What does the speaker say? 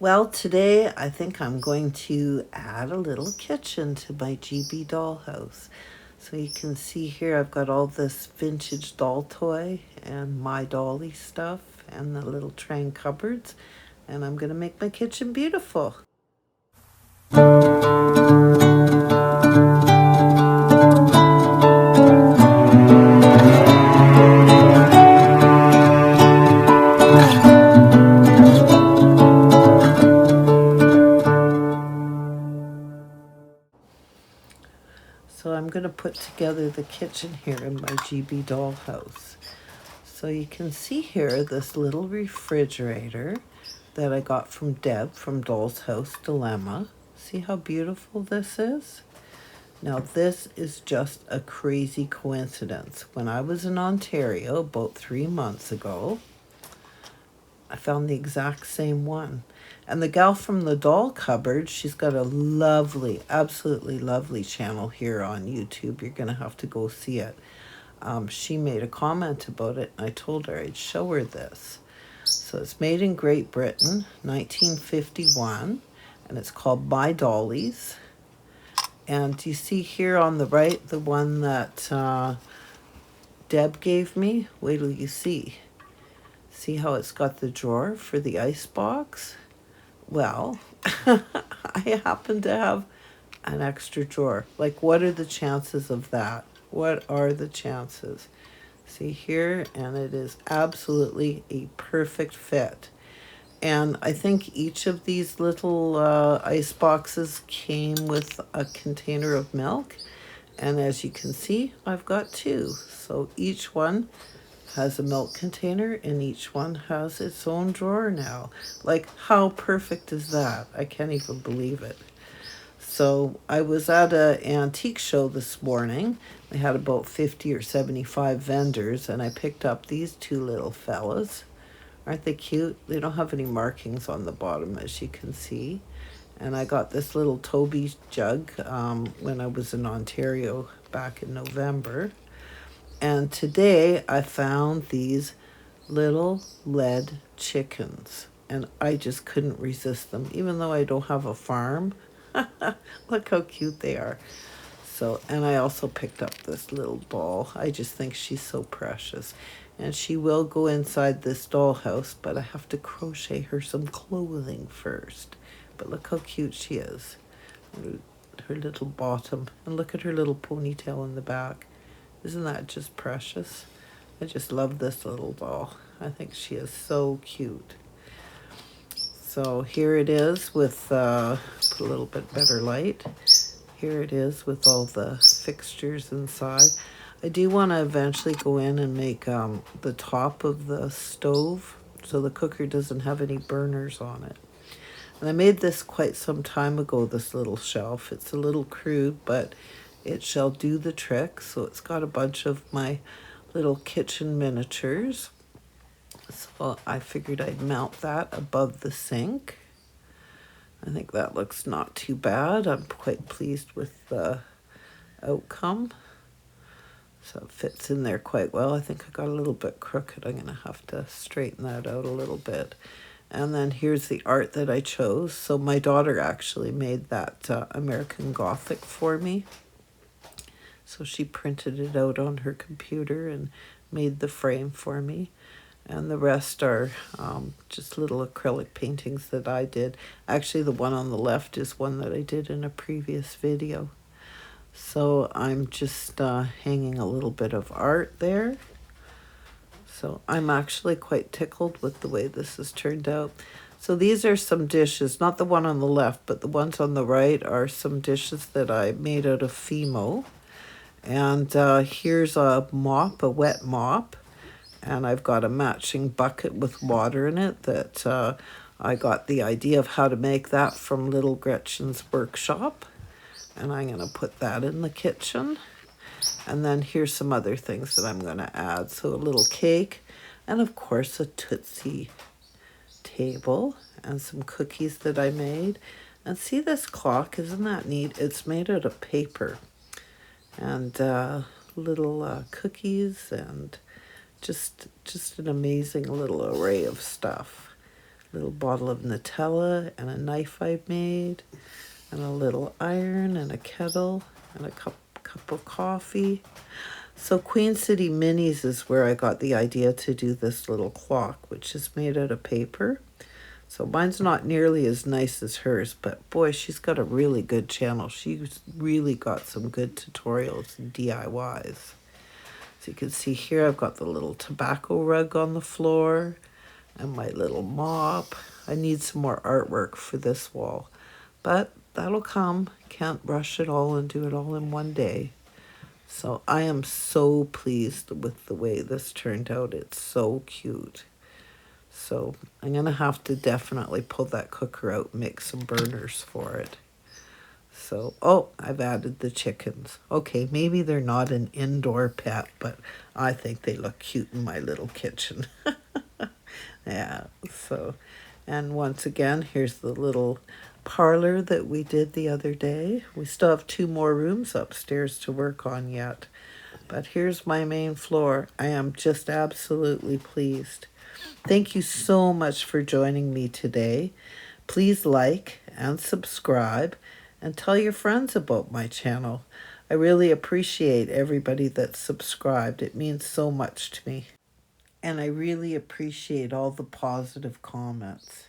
Well, today I think I'm going to add a little kitchen to my GB dollhouse. So you can see here I've got all this vintage doll toy and my dolly stuff and the little train cupboards. And I'm going to make my kitchen beautiful. So I'm going to put together the kitchen here in my GB dollhouse. So you can see here this little refrigerator that I got from Deb from Doll's House Dilemma. See how beautiful this is? Now this is just a crazy coincidence. When I was in Ontario about 3 months ago, I found the exact same one. And the gal from the doll cupboard, she's got a lovely, absolutely lovely channel here on YouTube. You're going to have to go see it. She made a comment about it, and I told her I'd show her this. So it's made in Great Britain, 1951, and it's called My Dollies. And you see here on the right, the one that Deb gave me? Wait till you see. See how it's got the drawer for the ice box? Well, I happen to have an extra drawer. Like, what are the chances of that? What are the chances? See here, and it is absolutely a perfect fit. And I think each of these little ice boxes came with a container of milk. And as you can see, I've got two. So each one has a milk container and each one has its own drawer now. Like, how perfect is that? I can't even believe it. So I was at an antique show this morning. They had about 50 or 75 vendors, and I picked up these two little fellas. Aren't they cute? They don't have any markings on the bottom, as you can see. And I got this little Toby jug when I was in Ontario back in November. And today I found these little lead chickens, and I just couldn't resist them, even though I don't have a farm. Look how cute they are. So, and I also picked up this little doll. I just think she's so precious. And she will go inside this dollhouse, but I have to crochet her some clothing first. But look how cute she is. Her little bottom. And look at her little ponytail in the back. Isn't that just precious? I just love this little doll. I think she is so cute. So here it is with, put a little bit better light. Here it is with all the fixtures inside. I do want to eventually go in and make the top of the stove so the cooker doesn't have any burners on it. And I made this quite some time ago, this little shelf. It's a little crude, but it shall do the trick. So it's got a bunch of my little kitchen miniatures. So I figured I'd mount that above the sink. I think that looks not too bad. I'm quite pleased with the outcome. So it fits in there quite well. I think I got a little bit crooked. I'm going to have to straighten that out a little bit. And then here's the art that I chose. So my daughter actually made that American Gothic for me. So she printed it out on her computer and made the frame for me. And the rest are just little acrylic paintings that I did. Actually, the one on the left is one that I did in a previous video. So I'm just hanging a little bit of art there. So I'm actually quite tickled with the way this has turned out. So these are some dishes, not the one on the left, but the ones on the right are some dishes that I made out of Fimo. And here's a mop, a wet mop. And I've got a matching bucket with water in it that I got the idea of how to make that from Little Gretchen's workshop. And I'm going to put that in the kitchen. And then here's some other things that I'm going to add. So a little cake and, of course, a Tootsie table and some cookies that I made. And see this clock? Isn't that neat? It's made out of paper. And little cookies and just an amazing little array of stuff. Little bottle of Nutella and a knife I made, and a little iron and a kettle and a cup of coffee. So Queen City Minis is where I got the idea to do this little clock, which is made out of paper. So mine's not nearly as nice as hers, but boy, she's got a really good channel. She's really got some good tutorials and DIYs. So you can see here I've got the little tobacco rug on the floor and my little mop. I need some more artwork for this wall, but that'll come. Can't rush it all and do it all in one day. So I am so pleased with the way this turned out. It's so cute. So I'm going to have to definitely pull that cooker out and make some burners for it. So, oh, I've added the chickens. Okay, maybe they're not an indoor pet, but I think they look cute in my little kitchen. Yeah, so, and once again, here's the little parlor that we did the other day. We still have 2 more rooms upstairs to work on yet, but here's my main floor. I am just absolutely pleased. Thank you so much for joining me today. Please like and subscribe and tell your friends about my channel. I really appreciate everybody that's subscribed. It means so much to me. And I really appreciate all the positive comments.